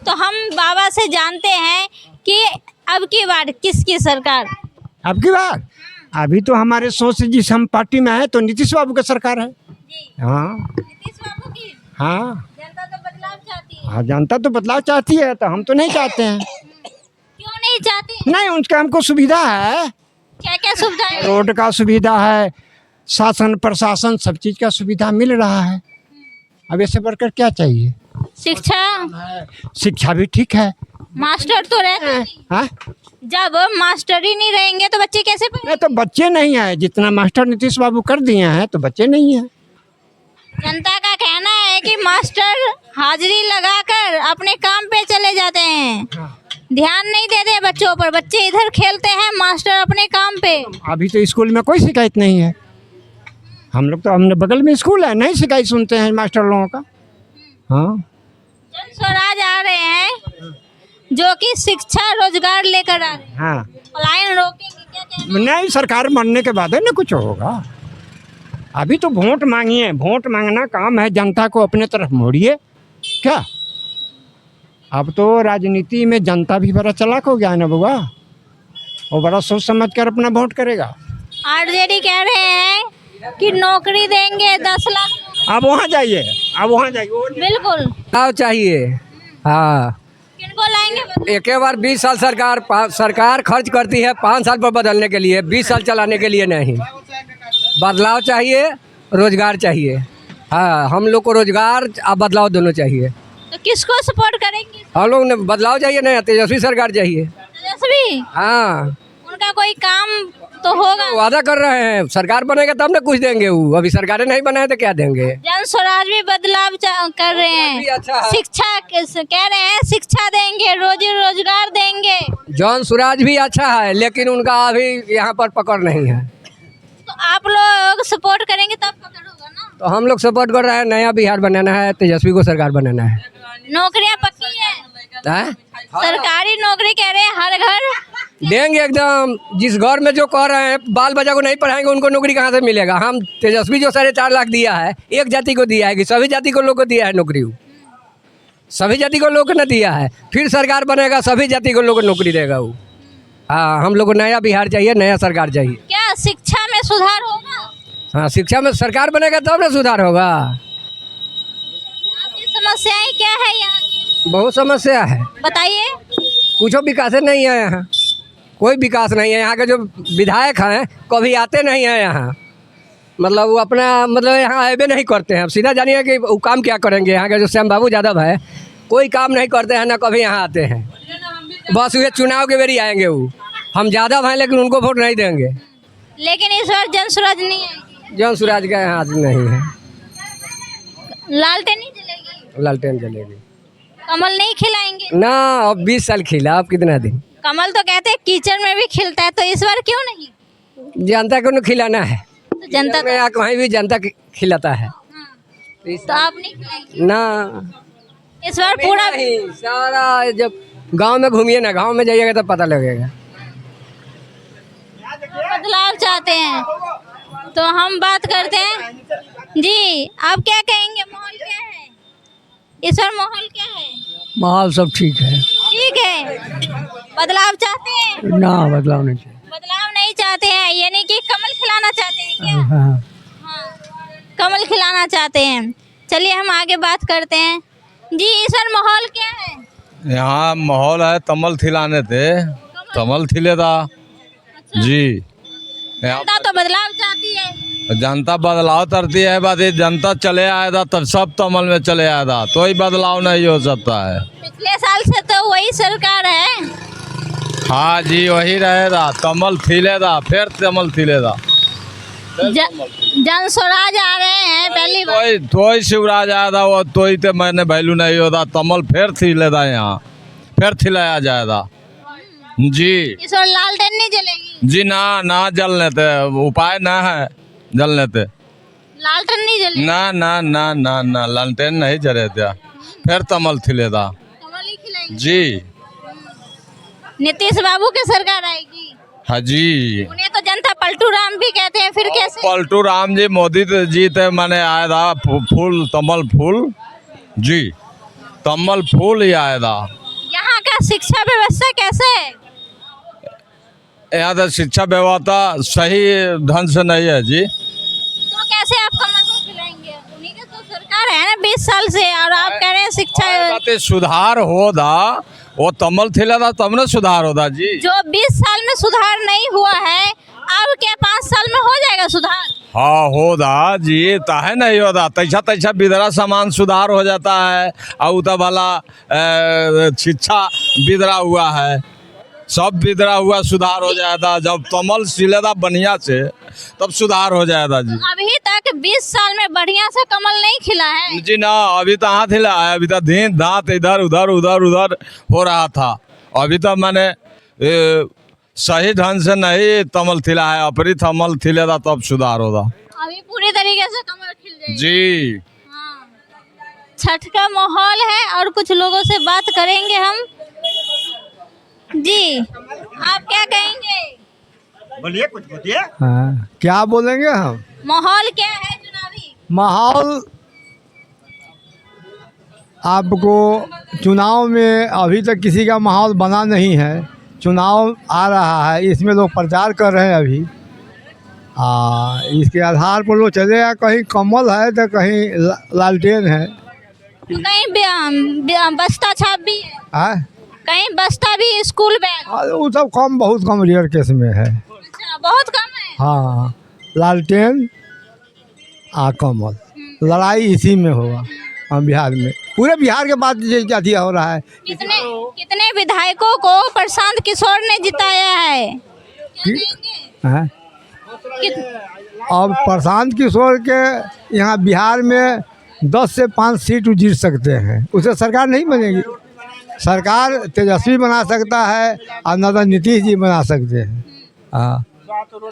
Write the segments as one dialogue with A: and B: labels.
A: तो हम बाबा से जानते हैं कि अब की बार किसकी सरकार?
B: अब की बार अभी तो हमारे सोच से जिस हम पार्टी में है तो नीतीश बाबू का सरकार है।
A: जी,
B: हाँ
A: नीतीश बाबू की।
B: हाँ
A: जनता तो बदलाव चाहती है।
B: हाँ, जनता तो बदलाव चाहती है तो हम तो नहीं चाहते हैं।
A: क्यों नहीं चाहती?
B: नहीं, उनका हमको सुविधा है,
A: क्या क्या सुविधाएं?
B: रोड का सुविधा है, शासन प्रशासन सब चीज का सुविधा मिल रहा है। अब इससे बढ़कर क्या चाहिए?
A: शिक्षा,
B: शिक्षा भी ठीक है।
A: मास्टर तो रहते नहीं।
B: हाँ
A: जब मास्टर ही नहीं रहेंगे तो बच्चे कैसे पढ़ेंगे?
B: नहीं तो बच्चे नहीं है, जितना मास्टर नीतीश बाबू कर दिए हैं तो बच्चे नहीं है।
A: जनता का कहना है कि मास्टर हाजिरी लगाकर अपने काम पे चले जाते हैं, ध्यान नहीं देते बच्चों पर। बच्चे इधर खेलते हैं, मास्टर अपने काम पे।
B: अभी तो स्कूल में कोई शिकायत नहीं है। हम लोग तो हमने बगल में स्कूल है, नहीं शिकायत सुनते हैं मास्टर लोगों का। हाँ
A: जन स्वराज आ रहे हैं जो कि शिक्षा रोजगार लेकर आ रहे हैं।
B: हाँ
A: पलायन रोकेंगे, क्या कहना है?
B: नहीं, सरकार बनने के बाद है ना कुछ होगा। अभी तो वोट मांगिए, वोट मांगना काम है, जनता को अपने तरफ मोड़िए। क्या अब तो राजनीति में जनता भी बड़ा चालाक हो गया है ना बुआ, वो बड़ा सोच समझ कर अपना वोट करेगा।
A: आरजेडी कह रहे हैं कि नौकरी देंगे 10 लाख।
B: आप वहाँ जाइए, आप वहाँ जाइए।
A: बिल्कुल।
C: बदलाव चाहिए। हाँ,
A: किनको लाएंगे?
C: एक बार 20 साल सरकार खर्च करती है 5 साल पर बदलने के लिए, 20 साल चलाने के लिए नहीं। बदलाव चाहिए, रोजगार चाहिए। हाँ, हम लोग को रोजगार और बदलाव दोनों चाहिए।
A: तो किसको सपोर्ट करेंगे?
C: हम लोग ने बदलाव चाहिए, नहीं तेजस्वी सरकार चाहिए।
A: तेजस्वी,
C: हाँ,
A: उनका कोई काम तो होगा।
C: वादा कर रहे हैं सरकार बनेगा तब ना कुछ देंगे। वो अभी सरकारें नहीं बनाए तो क्या देंगे?
A: जन स्वराज भी बदलाव कर रहे
C: भी
A: हैं।
C: अच्छा है।
A: शिक्षा कह रहे हैं, शिक्षा देंगे, रोजी रोजगार देंगे।
C: जन स्वराज भी अच्छा है, लेकिन उनका अभी यहाँ पर पकड़ नहीं है।
A: तो आप लोग सपोर्ट करेंगे तब पकड़ होगा ना।
C: तो हम लोग सपोर्ट कर रहे हैं, नया बिहार बनाना है, तेजस्वी को सरकार बनाना है।
A: नौकरियां पक्की है,
C: हैं?
A: सरकारी नौकरी कह रहे हैं हर घर
C: देंगे एकदम। जिस घर में जो कह रहे हैं बाल बच्चा को नहीं पढ़ाएंगे उनको नौकरी कहाँ से मिलेगा? हम तेजस्वी जो 4.5 लाख दिया है, एक जाति को दिया है कि सभी जाति को लोग को दिया है नौकरी? सभी जाति को लोग को न दिया है। फिर सरकार बनेगा सभी जाति को लोग को नौकरी देगा वो। हाँ, हम लोग को नया बिहार चाहिए, नया सरकार चाहिए।
A: क्या शिक्षा में सुधार होगा?
C: हाँ, शिक्षा में सरकार बनेगा तब ना सुधार होगा।
A: आपकी समस्याएं क्या है यहाँ की?
C: बहुत समस्या है,
A: बताइए।
C: कुछ विकास नहीं है यहाँ, कोई विकास नहीं है। यहाँ के जो विधायक हैं कभी आते नहीं हैं यहाँ, मतलब वो अपना मतलब यहाँ आए नहीं करते हैं। अब सीधा जानिए कि वो काम क्या करेंगे। यहाँ के जो श्याम बाबू यादव है कोई काम नहीं करते हैं, ना कभी यहाँ आते हैं। बस वे चुनाव के बेरी आएंगे। वो हम यादव हैं लेकिन उनको वोट नहीं देंगे।
A: लेकिन इस बार जन स्वराज नहीं आएगी।
C: जन स्वराज का यहाँ नहीं है।
A: लालटेन नहीं जलेगी,
C: लालटेन जलेगी।
A: कमल नहीं खिलाएंगे
C: ना, अब 20 साल खिला, अब कितना दिन?
A: कमल तो कहते हैं कीचड़ में भी खिलता है, तो इस बार क्यों नहीं?
C: जनता को खिलाना है,
A: तो जनता
C: में यहाँ कहीं भी जनता खिलाता है।
A: तो आप नहीं खिलाएंगे
C: ना,
A: इस बार पूरा?
C: नहीं, सारा जब गांव में घूमिए ना, गांव में जाइएगा तो पता लगेगा।
A: बदलाव चाहते हैं तो हम बात करते हैं। जी, आप क्या कहेंगे, माहौल क्या है इस बार? माहौल क्या है?
C: माहौल सब ठीक है।
A: ठीक है। बदलाव चाहते हैं?
C: ना, बदलाव नहीं चाहिए।
A: बदलाव नहीं चाहते हैं, यानी कि कमल खिलाना चाहते हैं क्या?
C: हाँ।
A: हाँ, कमल खिलाना चाहते हैं। चलिए हम आगे बात करते हैं। जी, इस बार माहौल क्या है?
D: यहाँ माहौल है कमल खिलाने थे, कमल खिलेगा। जी,
A: जनता तो बदलाव चाहती है।
D: जनता बदलाव करती है, बात ये जनता चले आएगा तब सब कमल में चले आएगा, तो ही बदलाव नहीं हो सकता है।
A: पिछले साल से तो वही सरकार है।
D: हाँ जी, वही रहेगा, कमल खिलेगा, फिर कमल खिलेगा।
A: जन स्वराज आ रहे हैं पहली बार।
D: तो ही शिवराज आएगा, वो तो ही तो मैंने वैल्यू नहीं होता। कमल फिर खिलेगा, यहाँ फिर खिलाया जाएगा। जी,
A: इस बार लालटेन नहीं जलेगी?
D: जी ना जलने थे, उपाय ना है जलने थे।
A: लालटेन नहीं जलेगी?
D: ना लालटेन नहीं जले थे, फिर कमल खिलेगा।
A: कमल ही खिलाएंगे।
D: जी,
A: नीतीश बाबू की सरकार आएगी।
D: हाँ जी।
A: उन्हें तो जनता पलटू राम भी कहते हैं, फिर कैसे?
D: पलटू राम जी, मोदी जी थे, मैंने आया था फूल कमल फूल जी, कमल फूल ही आएगा।
A: यहाँ का शिक्षा व्यवस्था कैसे है?
D: यहाँ तो शिक्षा व्यवस्था सही ढंग से नहीं है जी।
A: तो कैसे आप कमल को खिलाएंगे? उन्हीं की तो सरकार है ना 20 साल से, और आप कह रहे हैं शिक्षा।
D: बातें सुधार होदा वो कमल थिलेदा तब न सुधार होदा जी।
A: जो 20 साल में सुधार नहीं हुआ है, अब क्या 5 साल में हो जाएगा सुधार?
D: हाँ होदा जी, ताहे नहीं होदा। तैसा तैसा बिदरा सामान सुधार हो जाता है, और उता वाला शिक्षा बिदरा हुआ है, सब बिदरा हुआ सुधार हो जाएगा। जब कमल सिलेदा बढ़िया से तब सुधार हो जाएगा जी।
A: अभी तक 20 साल में बढ़िया से कमल नहीं खिला है
D: जी ना, अभी तो हाथ हिला है, अभी तो दिन दांत इधर उधर उधर उधर हो रहा था। अभी तो मैंने सही ढंग से नहीं कमल खिला है, अपनी कमल खिलेगा तब सुधार होगा।
A: अभी पूरी तरीके से कमल खिल जाएगा
D: जी।
A: हाँ। छठ का माहौल है और कुछ लोगों से बात करेंगे हम। जी, आप क्या कहेंगे?
B: बोलिए, कुछ बोलिए।
E: हाँ, क्या बोलेंगे हम?
A: माहौल क्या है चुनावी?
E: माहौल आपको चुनाव में अभी तक किसी का माहौल बना नहीं है। चुनाव आ रहा है, इसमें लोग प्रचार कर रहे हैं अभी। इसके आधार पर लोग चलेगा, कहीं कमल है तो कहीं लालटेन है।
A: तो कहीं बस्ता छाप भी है, कहीं बस्ता भी स्कूल बैग।
E: वो सब कम, बहुत कम रेयर केस में है।
A: अच्छा, बहुत कम है।
E: हाँ, लालटेन कमल, लड़ाई इसी में होगा। हम बिहार में, पूरे बिहार के बाद क्या दिया हो रहा है।
A: कितने विधायकों को प्रशांत किशोर ने जिताया है? क्या कहेंगे?
E: हैं? अब प्रशांत किशोर के यहाँ बिहार में 10 से 5 सीट जीत सकते हैं, उसे सरकार नहीं बनेगी। सरकार तेजस्वी बना सकता है और न तो नीतीश जी बना सकते हैं। हाँ,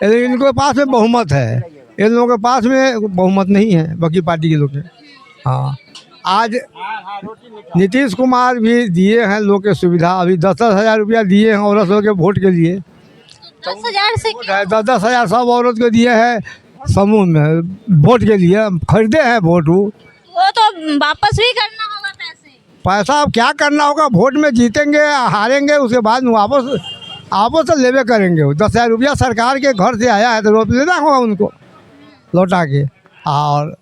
E: लेकिन इनके पास में बहुमत है, इन लोगों के पास में बहुमत नहीं है बाकी पार्टी के लोग के। हाँ, आज नीतीश कुमार भी दिए हैं लोग के सुविधा। अभी 10-10 हज़ार रुपया दिए हैं औरत लोग के वोट के लिए।
A: 10,000 से
E: 10-10 हज़ार सब औरत को दिए हैं समूह में वोट के लिए। खरीदे हैं वोट।
A: वो तो वापस भी करना होगा
E: पैसा अब क्या करना होगा, वोट में जीतेंगे हारेंगे, उसके बाद आपस से लेवे करेंगे। 10,000 रुपया सरकार के घर से आया है तो रोप लेना होगा उनको लौटा के। और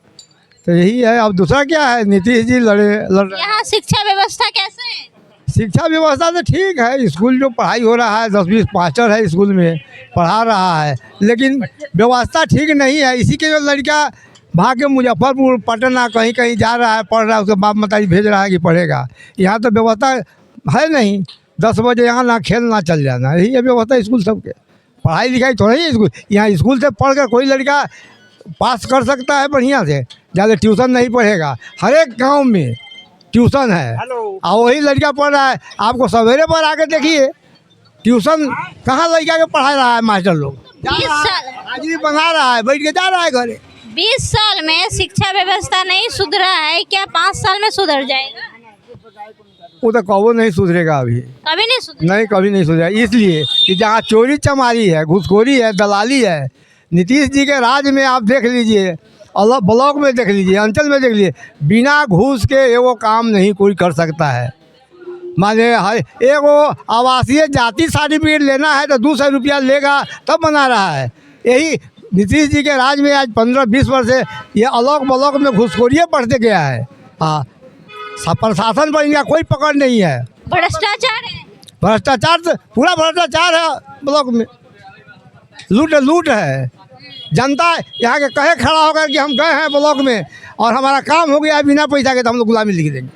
E: तो यही है, अब दूसरा क्या है, नीतीश जी लड़ रहे।
A: यहाँ शिक्षा व्यवस्था कैसे है?
E: शिक्षा व्यवस्था तो ठीक है, स्कूल जो पढ़ाई हो रहा है 10-20 मास्टर है स्कूल में पढ़ा रहा है, लेकिन व्यवस्था ठीक नहीं है। इसी के जो लड़का भाग के मुजफ्फरपुर पटना कहीं कहीं जा रहा है, पढ़ रहा है, उसके बाप माताजी भेज रहा है कि पढ़ेगा। यहाँ तो व्यवस्था है नहीं। 10 बजे यहाँ ना खेल ना चल जाना, यही है व्यवस्था स्कूल सबके। पढ़ाई लिखाई थोड़ा ही स्कूल, यहाँ स्कूल से पढ़ कर कोई लड़का पास कर सकता है बढ़िया से, ज़्यादा ट्यूशन नहीं पढ़ेगा। हर एक गाँव में ट्यूशन है और वही लड़का पढ़ रहा है। आपको सवेरे पर आके देखिए ट्यूशन कहाँ लड़का के पढ़ा रहा है मास्टर लोग।
A: 20 साल
E: हाजिरी बना रहा है, बैठ के जा रहा है घरे।
A: 20 साल में शिक्षा व्यवस्था नहीं सुधरा है, क्या 5 साल में सुधर जाएगा?
E: वो तो कभी नहीं सुधरेगा, अभी
A: कभी नहीं सुधरेगा।
E: नहीं, कभी नहीं सुधरेगा। इसलिए कि जहाँ चोरी चमारी है, घूसखोरी है, दलाली है, नीतीश जी के राज में आप देख लीजिए, अलग ब्लॉक में देख लीजिए, अंचल में देख लीजिए, बिना घूस के वो काम नहीं कोई कर सकता है। माने हर एगो आवासीय जाति सर्टिफिकेट लेना है तो 200 रुपया लेगा तब बना रहा है। यही नीतीश जी के राज में आज 15-20 वर्ष से ये अलग ब्लॉक में घूसखोरियाँ बढ़ते गया है। हाँ, प्रशासन पर इनका कोई पकड़ नहीं है।
A: भ्रष्टाचार है,
E: भ्रष्टाचार तो पूरा भ्रष्टाचार है ब्लॉक में। लूट है। जनता यहाँ के कहे खड़ा होकर कि हम गए हैं ब्लॉक में और हमारा काम हो गया है बिना पैसा के, तो हम लोग गुलामी लिख देंगे।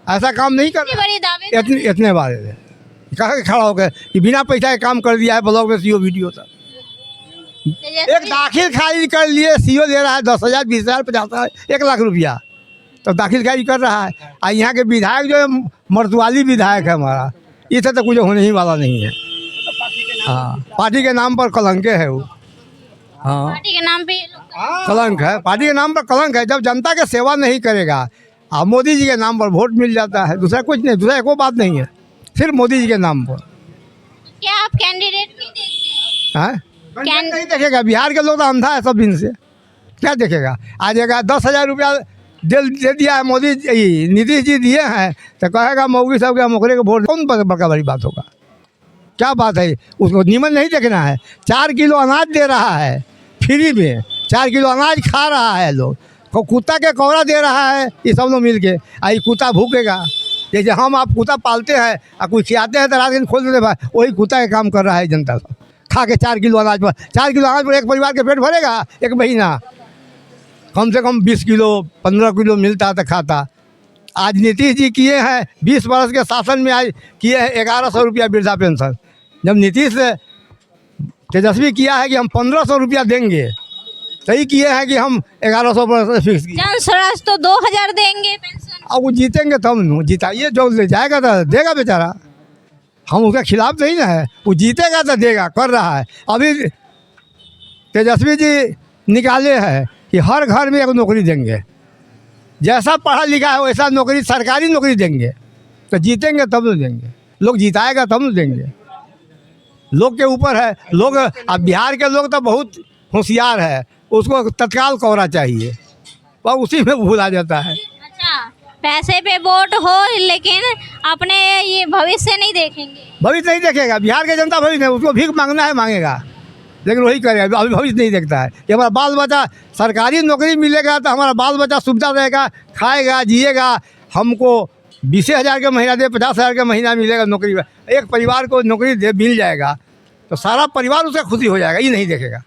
E: ऐसा काम नहीं कर
A: बड़ी दावे
E: इतने बार कहे खड़ा होकर कि बिना पैसा के काम कर दिया है ब्लॉक में। सीओ वीडियो था, एक दाखिल खारिज कर लिए, सीओ ले रहा है 10,000, 20,000, 50,000, 1 लाख रुपया, तो दाखिल खारिज कर रहा है। और यहाँ के विधायक जो है मर्दवाली विधायक है हमारा, इससे तो कुछ होने ही वाला नहीं है। हाँ, पार्टी के नाम पर कलंक है वो। हाँ,
A: पार्टी के नाम पे
E: कलंक है, पार्टी के नाम पर कलंक है। जब जनता की सेवा नहीं करेगा, अब मोदी जी के नाम पर वोट मिल जाता है, दूसरा कुछ नहीं, दूसरा एको बात नहीं है, सिर्फ मोदी जी के नाम पर।
A: क्या आप कैंडिडेट नहीं देखते?
E: हाँ, नहीं देखेगा। बिहार के लोग तो अंधा है सब दिन से, क्या देखेगा। आ जाएगा 10,000 रुपया दे दिया है मोदी नीतीश जी दिए हैं, तो कहेगा मोदी साहब के मोकरे को वोट, कौन बड़का बड़ी बात होगा? क्या बात है? उसको नीमन नहीं देखना है। 4 किलो अनाज दे रहा है फ्री में, 4 किलो अनाज खा रहा है लोग, कुत्ता के कौड़ा दे रहा है, ये सब लोग मिल के। आई कुत्ता भूखेगा, जैसे हम आप कुत्ता पालते हैं और कुछ खिलाते हैं तो रात दिन खोल देते भाई, वही कुत्ता का काम कर रहा है जनता सब, खा के 4 किलो अनाज पर। 4 किलो अनाज पर एक परिवार के पेट भरेगा एक महीना? कम से कम 20 किलो 15 किलो मिलता तो खाता। आज नीतीश जी किए हैं 20 वर्ष के शासन में, आज किए हैं 1100 रुपया वृद्धा पेंशन। जब नीतीश तेजस्वी किया है कि हम 1500 रुपया देंगे, सही किए हैं कि हम 1100 पर फिक्स किए।
A: जन स्वराज तो 2000 देंगे पेंशन।
E: अब वो जीतेंगे तब न, जिताइए जो ले जाएगा तो देगा बेचारा, हम उसके खिलाफ नहीं ना है, वो जीतेगा तो देगा, कर रहा है। अभी तेजस्वी जी निकाले हैं कि हर घर में एक नौकरी देंगे, जैसा पढ़ा लिखा है वैसा नौकरी, सरकारी नौकरी देंगे, तो जीतेंगे तब तो देंगे, लोग जिताएगा तब तो देंगे, लोग के ऊपर है। लोग अब बिहार के लोग तो बहुत होशियार है, उसको तत्काल कोहरा चाहिए, पर उसी में भूला जाता है।
A: अच्छा, पैसे पे वोट हो लेकिन अपने ये भविष्य नहीं देखेंगे।
E: भविष्य नहीं देखेगा, बिहार की जनता भविष्य नहीं, उसको भीख मांगना है मांगेगा, लेकिन वही करेगा, अभी भविष्य नहीं देखता है कि हमारा बाल बच्चा सरकारी नौकरी मिलेगा तो हमारा बाल बच्चा सुविधा रहेगा, खाएगा जिएगा। हमको 20,000 का महीना दे, 50,000 का महीना मिलेगा नौकरी में, एक परिवार को नौकरी दे मिल जाएगा तो सारा परिवार उसका खुशी हो जाएगा, ये नहीं देखेगा।